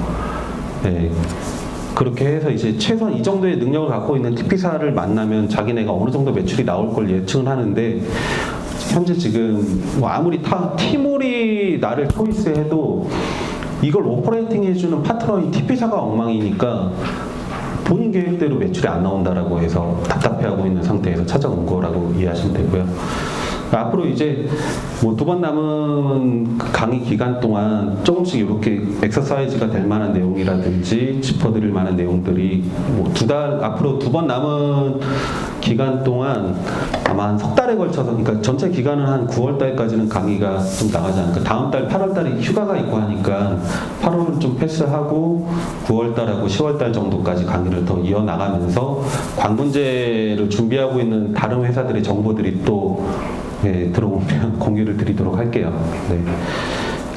그렇게 해서 이제 최소한 이 정도의 능력을 갖고 있는 TP사를 만나면 자기네가 어느 정도 매출이 나올 걸 예측을 하는데 현재 지금 뭐 아무리 티몰이 나를 초이스해도 이걸 오퍼레이팅 해주는 파트너인 TP사가 엉망이니까 본인 계획대로 매출이 안 나온다라고 해서 답답해하고 있는 상태에서 찾아온 거라고 이해하시면 되고요. 앞으로 이제 뭐 2번 남은 강의 기간 동안 조금씩 이렇게 엑서사이즈가 될 만한 내용이라든지 짚어드릴 만한 내용들이 뭐 앞으로 2번 남은 기간 동안 아마 한 석 달에 걸쳐서, 그러니까 전체 기간은 한 9월 달까지는 강의가 좀 나가지 않을까. 다음 달 8월 달에 휴가가 있고 하니까 8월은 좀 패스하고 9월 달하고 10월 달 정도까지 강의를 더 이어나가면서 관문제를 준비하고 있는 다른 회사들의 정보들이 또 들어오면 공유를 드리도록 할게요. 네.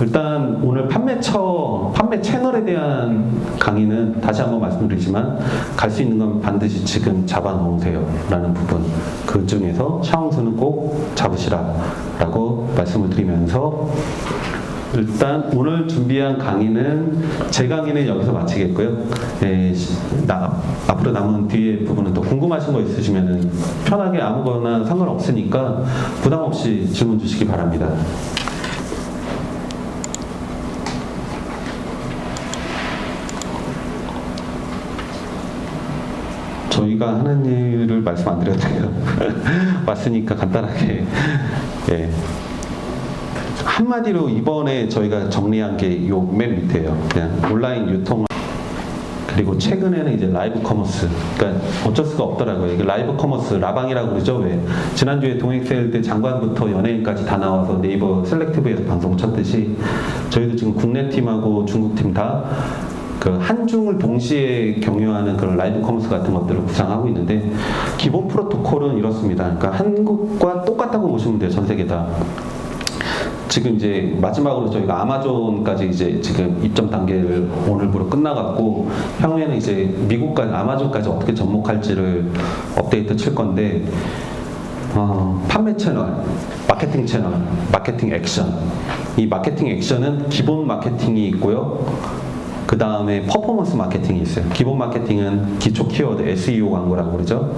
일단 오늘 판매 채널에 대한 강의는 다시 한번 말씀드리지만 갈 수 있는 건 반드시 지금 잡아놓으세요 라는 부분, 그 중에서 샤워수는 꼭 잡으시라 라고 말씀을 드리면서 일단 오늘 준비한 강의는 제 강의는 여기서 마치겠고요. 앞으로 남은 뒤에 부분은 또 궁금하신 거 있으시면 편하게 아무거나 상관없으니까 부담 없이 질문 주시기 바랍니다. 저희가 하는 일을 말씀 안 드려도 돼요. 왔으니까 간단하게. 예. 한마디로 이번에 저희가 정리한 게 요 맨 밑에요. 그냥 온라인 유통, 그리고 최근에는 이제 라이브 커머스. 그러니까 어쩔 수가 없더라고요. 이게 라이브 커머스, 라방이라고 그러죠. 왜? 지난주에 동행세일 때 장관부터 연예인까지 다 나와서 네이버 셀렉티브에서 방송 쳤듯이 저희도 지금 국내 팀하고 중국 팀 다 그 한중을 동시에 경유하는 그런 라이브 커머스 같은 것들을 구상하고 있는데, 기본 프로토콜은 이렇습니다. 그러니까 한국과 똑같다고 보시면 돼요. 전 세계 다. 지금 이제 마지막으로 저희가 아마존까지 이제 지금 입점 단계를 오늘부로 끝나갔고, 향후에는 이제 미국까지, 아마존까지 어떻게 접목할지를 업데이트 칠 건데, 판매 채널, 마케팅 채널, 마케팅 액션. 이 마케팅 액션은 기본 마케팅이 있고요. 그 다음에 퍼포먼스 마케팅이 있어요. 기본 마케팅은 기초 키워드, SEO 광고라고 그러죠.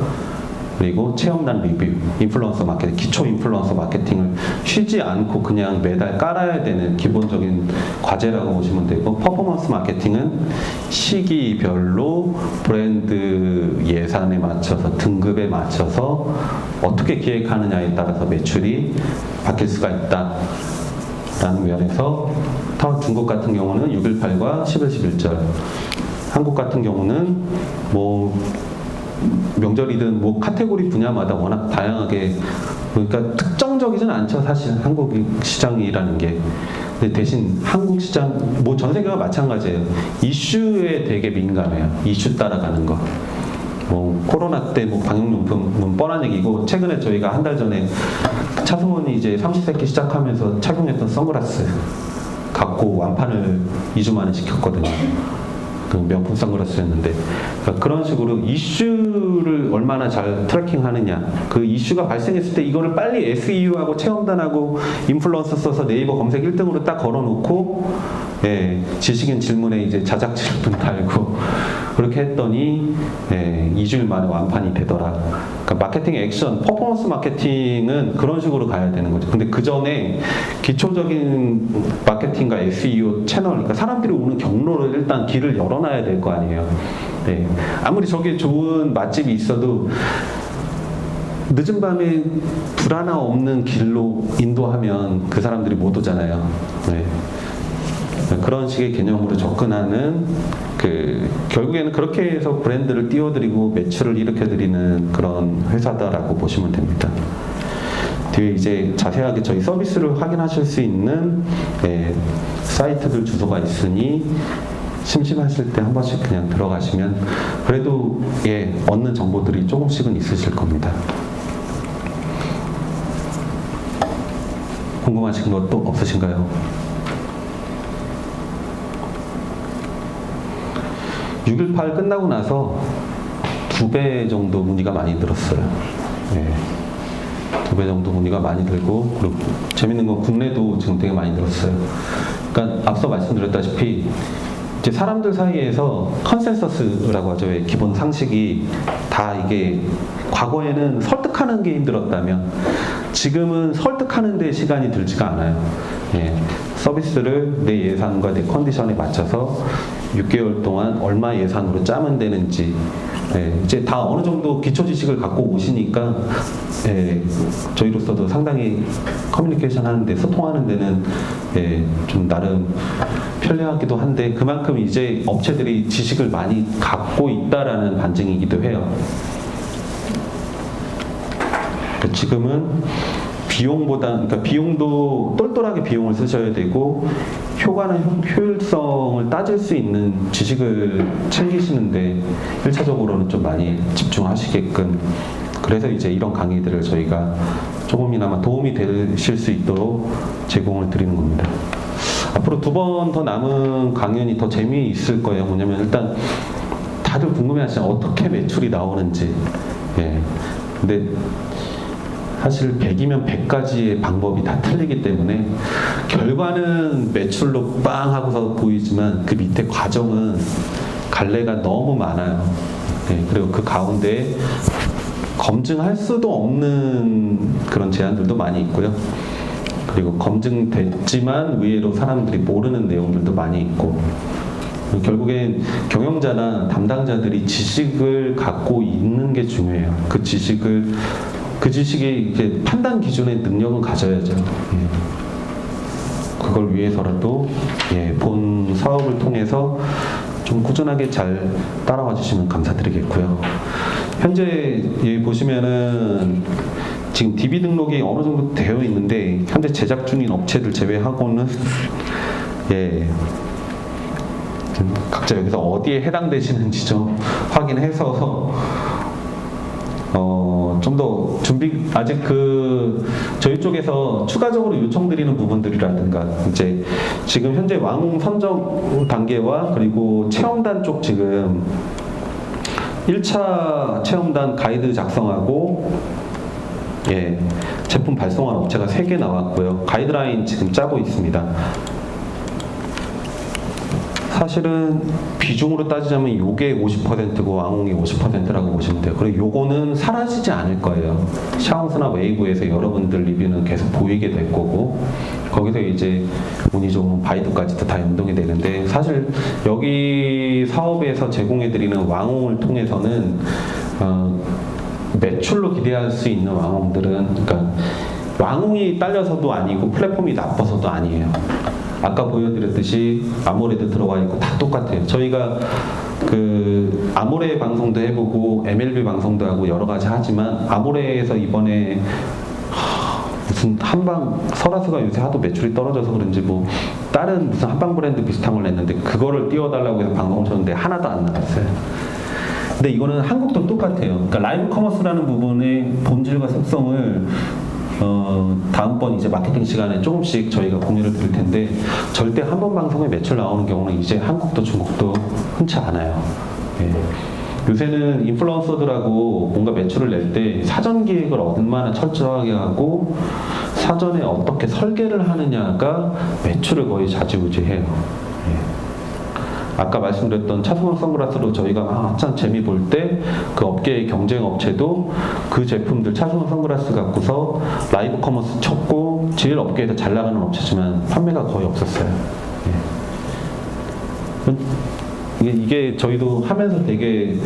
그리고 체험단 리뷰, 인플루언서 마케팅, 기초 인플루언서 마케팅을 쉬지 않고 그냥 매달 깔아야 되는 기본적인 과제라고 보시면 되고, 퍼포먼스 마케팅은 시기별로 브랜드 예산에 맞춰서, 등급에 맞춰서 어떻게 기획하느냐에 따라서 매출이 바뀔 수가 있다 라는 면에서, 중국 같은 경우는 6.18과 10일 11절, 한국 같은 경우는 뭐 명절이든 뭐 카테고리 분야마다 워낙 다양하게, 그러니까 특정적이진 않죠. 사실 한국 시장이라는 게. 근데 대신 한국 시장, 뭐 전 세계가 마찬가지예요. 이슈에 되게 민감해요. 이슈 따라가는 거. 뭐 코로나 때 뭐 방역용품은 뻔한 얘기고, 최근에 저희가 한 달 전에 차승원이 이제 30세끼 시작하면서 착용했던 선글라스 갖고 완판을 2주 만에 시켰거든요. 그 명품 선글라스였는데, 그러니까 그런 식으로 이슈를 얼마나 잘 트래킹하느냐, 그 이슈가 발생했을 때 이거를 빨리 SEO하고 체험단하고 인플루언서 써서 네이버 검색 1등으로 딱 걸어놓고, 지식인 질문에 이제 자작 질문 달고 그렇게 했더니 2주일 만에 완판이 되더라. 그러니까 마케팅 액션, 퍼포먼스 마케팅은 그런 식으로 가야 되는 거죠. 근데 그 전에 기초적인 마케팅과 SEO 채널, 그러니까 사람들이 오는 경로를 일단 길을 열어놔야 될 거 아니에요. 아무리 저게 좋은 맛집이 있어도 늦은 밤에 불 하나 없는 길로 인도하면 그 사람들이 못 오잖아요. 그런 식의 개념으로 접근하는, 결국에는 그렇게 해서 브랜드를 띄워드리고 매출을 일으켜드리는 그런 회사다라고 보시면 됩니다. 뒤에 이제 자세하게 저희 서비스를 확인하실 수 있는 사이트들 주소가 있으니 심심하실 때 한 번씩 그냥 들어가시면 그래도 얻는 정보들이 조금씩은 있으실 겁니다. 궁금하신 것도 없으신가요? 6.18 끝나고 나서 2배 정도 문의가 많이 늘었어요. 2배 정도 문의가 많이 들고, 그리고 재밌는 건 국내도 지금 되게 많이 늘었어요. 그러니까 앞서 말씀드렸다시피 이제 사람들 사이에서 컨센서스라고 하죠. 기본 상식이 다 이게, 과거에는 설득하는 게 힘들었다면 지금은 설득하는 데 시간이 들지가 않아요. 서비스를 내 예산과 내 컨디션에 맞춰서 6개월 동안 얼마 예산으로 짜면 되는지, 이제 다 어느 정도 기초 지식을 갖고 오시니까 저희로서도 상당히 커뮤니케이션 하는데, 소통하는 데는 좀 나름 편리하기도 한데, 그만큼 이제 업체들이 지식을 많이 갖고 있다라는 반증이기도 해요. 그러니까 지금은 그러니까 비용도 똘똘하게 비용을 쓰셔야 되고 효과는 효율성을 따질 수 있는 지식을 챙기시는데 1차적으로는 좀 많이 집중하시게끔, 그래서 이제 이런 강의들을 저희가 조금이나마 도움이 되실 수 있도록 제공을 드리는 겁니다. 앞으로 2번 더 남은 강연이 더 재미있을 거예요. 뭐냐면 일단 다들 궁금해하시잖아요. 어떻게 매출이 나오는지. 예. 근데 사실 100이면 100가지의 방법이 다 틀리기 때문에 결과는 매출로 빵 하고서 보이지만 그 밑에 과정은 갈래가 너무 많아요. 예. 그리고 그 가운데 검증할 수도 없는 그런 제안들도 많이 있고요. 그리고 검증됐지만 의외로 사람들이 모르는 내용들도 많이 있고, 결국엔 경영자나 담당자들이 지식을 갖고 있는 게 중요해요. 그 지식이 이제 판단 기준의 능력은 가져야죠. 예. 그걸 위해서라도 본 사업을 통해서 좀 꾸준하게 잘 따라와 주시면 감사드리겠고요. 현재 여기 보시면은 지금 DB 등록이 어느 정도 되어 있는데 현재 제작 중인 업체들 제외하고는 각자 여기서 어디에 해당되시는지 좀 확인해서 좀 더 아직 저희 쪽에서 추가적으로 요청드리는 부분들이라든가 이제 지금 현재 왕 선정 단계와 그리고 체험단 쪽 지금 1차 체험단 가이드 작성하고 제품 발송한 업체가 3개 나왔고요. 가이드라인 지금 짜고 있습니다. 사실은 비중으로 따지자면 요게 50%고 왕홍이 50%라고 보시면 돼요. 그리고 요거는 사라지지 않을 거예요. 샤옹스나 웨이브에서 여러분들 리뷰는 계속 보이게 될 거고, 거기서 이제 운이 좋으면 바이두까지도 다 연동이 되는데, 사실 여기 사업에서 제공해드리는 왕홍을 통해서는 매출로 기대할 수 있는 왕홍들은, 그러니까 왕홍이 딸려서도 아니고 플랫폼이 나빠서도 아니에요. 아까 보여드렸듯이 아모레도 들어가 있고 다 똑같아요. 저희가 아모레 방송도 해보고 MLB 방송도 하고 여러 가지 하지만 아모레에서 이번에 무슨 설화수가 요새 하도 매출이 떨어져서 그런지 뭐 다른 무슨 한방 브랜드 비슷한 걸 냈는데 그거를 띄워달라고 해서 방송을 쳤는데 하나도 안 나왔어요. 근데 이거는 한국도 똑같아요. 그러니까 라이브 커머스라는 부분의 본질과 속성을 다음번 이제 마케팅 시간에 조금씩 저희가 공유를 드릴 텐데, 절대 한 번 방송에 매출 나오는 경우는 이제 한국도 중국도 흔치 않아요. 요새는 인플루언서들하고 뭔가 매출을 낼 때 사전 기획을 얼마나 철저하게 하고 사전에 어떻게 설계를 하느냐가 매출을 거의 좌지우지해요. 아까 말씀드렸던 차수원 선글라스로 저희가 한참 재미 볼 때 그 업계의 경쟁 업체도 그 제품들 차수원 선글라스 갖고서 라이브 커머스 쳤고 제일 업계에서 잘 나가는 업체지만 판매가 거의 없었어요. 이게 저희도 하면서 되게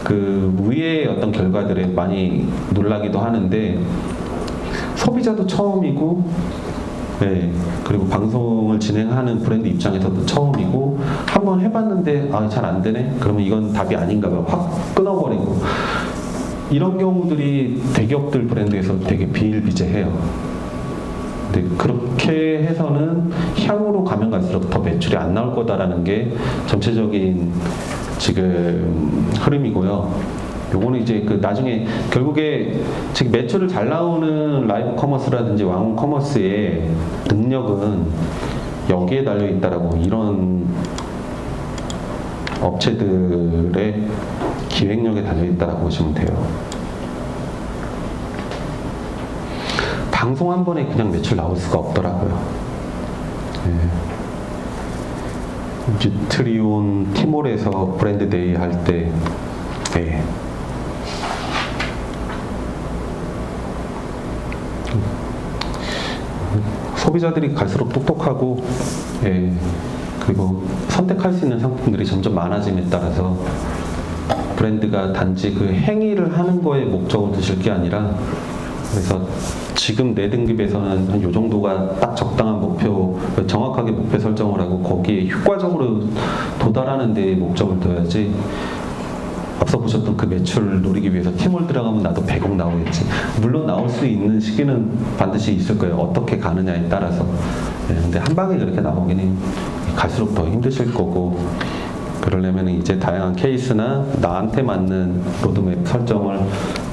의외의 어떤 결과들에 많이 놀라기도 하는데, 소비자도 처음이고 그리고 방송을 진행하는 브랜드 입장에서도 처음이고, 한번 해봤는데 잘 안 되네? 그러면 이건 답이 아닌가 봐. 확 끊어버리고. 이런 경우들이 대기업들 브랜드에서 되게 비일비재해요. 근데 그렇게 해서는 향후로 가면 갈수록 더 매출이 안 나올 거다라는 게 전체적인 지금 흐름이고요. 요거는 이제 나중에 결국에 지금 매출을 잘 나오는 라이브 커머스라든지 왕홍 커머스의 능력은 여기에 달려 있다라고, 이런 업체들의 기획력에 달려 있다라고 보시면 돼요. 방송 한 번에 그냥 매출 나올 수가 없더라고요. 뉴트리온 티몰에서 브랜드 데이 할 때 소비자들이 갈수록 똑똑하고 그리고 선택할 수 있는 상품들이 점점 많아짐에 따라서 브랜드가 단지 그 행위를 하는 거에 목적을 두실 게 아니라, 그래서 지금 내 등급에서는 한 요 정도가 딱 적당한 목표, 정확하게 목표 설정을 하고 거기에 효과적으로 도달하는 데에 목적을 둬야지, 앞서 보셨던 그 매출 노리기 위해서 팀을 들어가면 나도 100억 나오겠지. 물론 나올 수 있는 시기는 반드시 있을 거예요. 어떻게 가느냐에 따라서. 근데 한 방에 그렇게 나오기는 갈수록 더 힘드실 거고, 그러려면 이제 다양한 케이스나 나한테 맞는 로드맵 설정을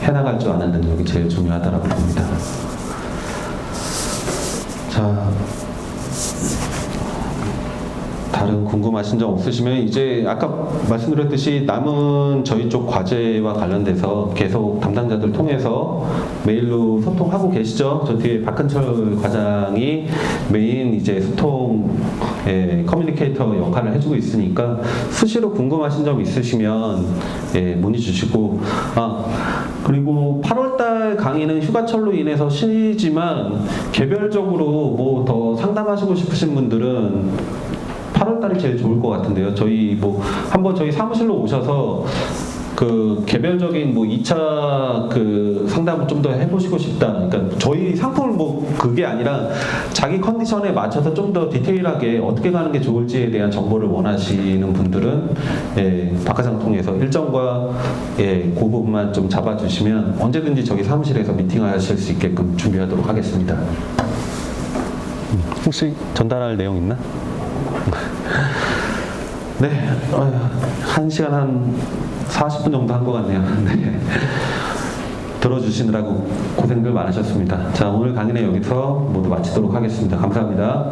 해나갈 줄 아는 능력이 제일 중요하다고 봅니다. 자, 다른 궁금하신 점 없으시면 이제 아까 말씀드렸듯이 남은 저희 쪽 과제와 관련돼서 계속 담당자들 통해서 메일로 소통하고 계시죠? 저 뒤에 박근철 과장이 메인 이제 소통의 커뮤니케이터 역할을 해주고 있으니까 수시로 궁금하신 점 있으시면 문의 주시고, 그리고 8월달 강의는 휴가철로 인해서 쉬지만 개별적으로 뭐 더 상담하시고 싶으신 분들은 8월달이 제일 좋을 것 같은데요. 저희 한번 저희 사무실로 오셔서 그 개별적인 2차 그 상담을 좀 더 해보시고 싶다. 그러니까 저희 상품을 그게 아니라 자기 컨디션에 맞춰서 좀 더 디테일하게 어떻게 가는 게 좋을지에 대한 정보를 원하시는 분들은 박과장 통해서 일정과 그 부분만 좀 잡아주시면 언제든지 저희 사무실에서 미팅하실 수 있게끔 준비하도록 하겠습니다. 혹시 전달할 내용 있나? 네, 1시간 한 40분 정도 한 것 같네요. 네. 들어주시느라고 고생들 많으셨습니다. 자, 오늘 강의는 여기서 모두 마치도록 하겠습니다. 감사합니다.